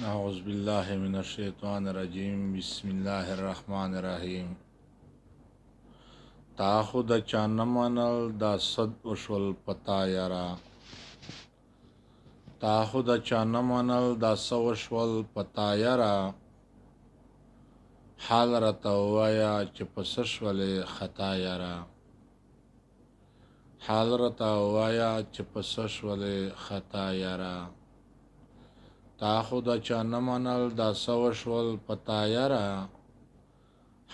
أعوذ بالله من الشيطان الرجيم بسم الله الرحمن الرحيم تاخد چانمانل دا صد وشول پتا یرا تاخد چانمانل دا سوشول پتا یرا حال رتاوایا چه پسشول خطا یرا حال رتاوایا چه پسشول خطا یرا تا خود چا نمانل دا سوشول پتا یرا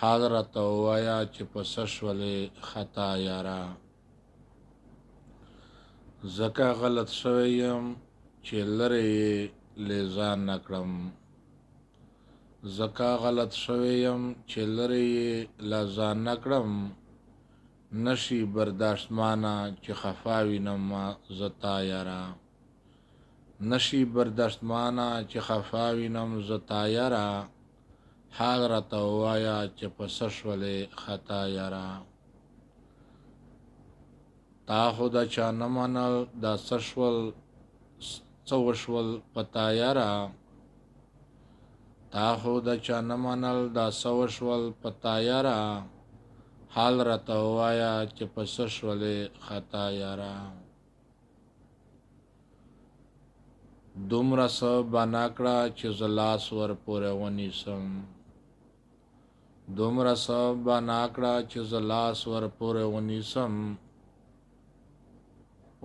حال رتا وایا چې پسشول خطا یرا زکا غلط شویم چې لری لیزان نکړم زکا غلط شویم چې لری لزان نکړم نشي برداشت مانا چې خفاوی نما زتا یرا نشی برداشت مانا چې خفاوی نم زتا یرا حال رتا وایا چې پسشول خطا یرا تا خدا چا نمانل دا سشول سوشول پتا یرا تا خدا چا نمانل دا سوشول پتا یرا حال رتا وایا چې پسشول خطا یرا دومره څه بنا کړه چې زه لاس ور پورې ونیسم دومره څه بنا کړه چې زه لاس ور پورې ونیسم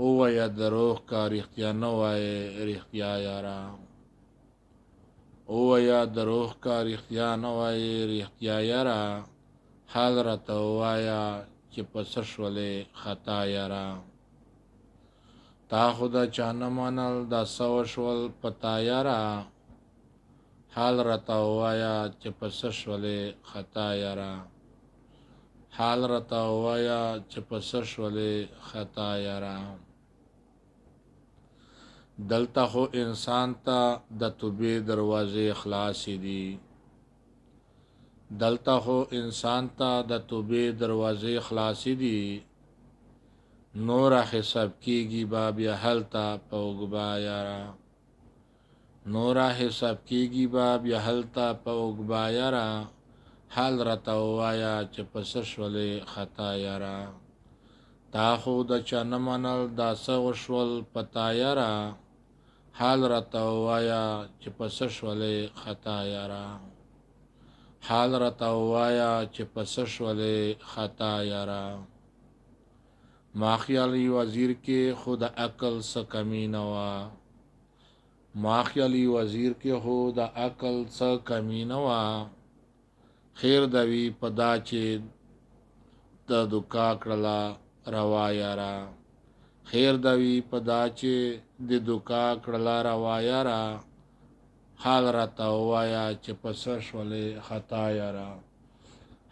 ووایه دروغ که رښتیا نه وایې رښتیا یاره ووایه دروغ که رښتیا نه وایې رښتیا یاره حال راته ووایه چې په څه شولې خطا یاره تا خدا چا نمانل دا سوشول پتا یرا حال رتا وایا چې پسشول خطا یرا حال رتا وایا چې پسشول خطا یرا دلته خو انسان ته د توبې دروازې خلاص دي دلته خو انسان ته د توبې دروازې خلاص دي نورا حساب کیږي باب یا حلتا پوګبا یارا نورا حساب کیږي باب یا حلتا پوګبا یارا حال رتا وایا چې پسشول خطا یارا تا خو د چنمنل دا سوشول پتا یارا حال رتا وایا چې پسشول خطا یارا حال رتا وایا چې پسشول خطا یارا ما خیالی وزیر کے خود عقل سا کمی نوا ما خیالی وزیر کے خود عقل سا کمی نوا خیر دوی پدا چه د دکا کړلا روا یارا خیر دوی پدا چه د دکا کړلا روا یارا حال رتا وایا چې پسشول خطا یارا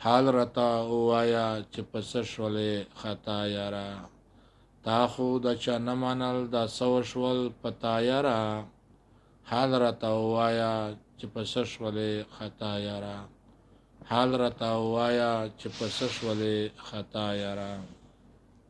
حال رتا وایا چې پسشول خطا یارا تا خو د چا نمانل دا سوشول پتا یارا حال رتا وایا چې پسشول خطا یارا حال رتا وایا چې پسشول خطا یارا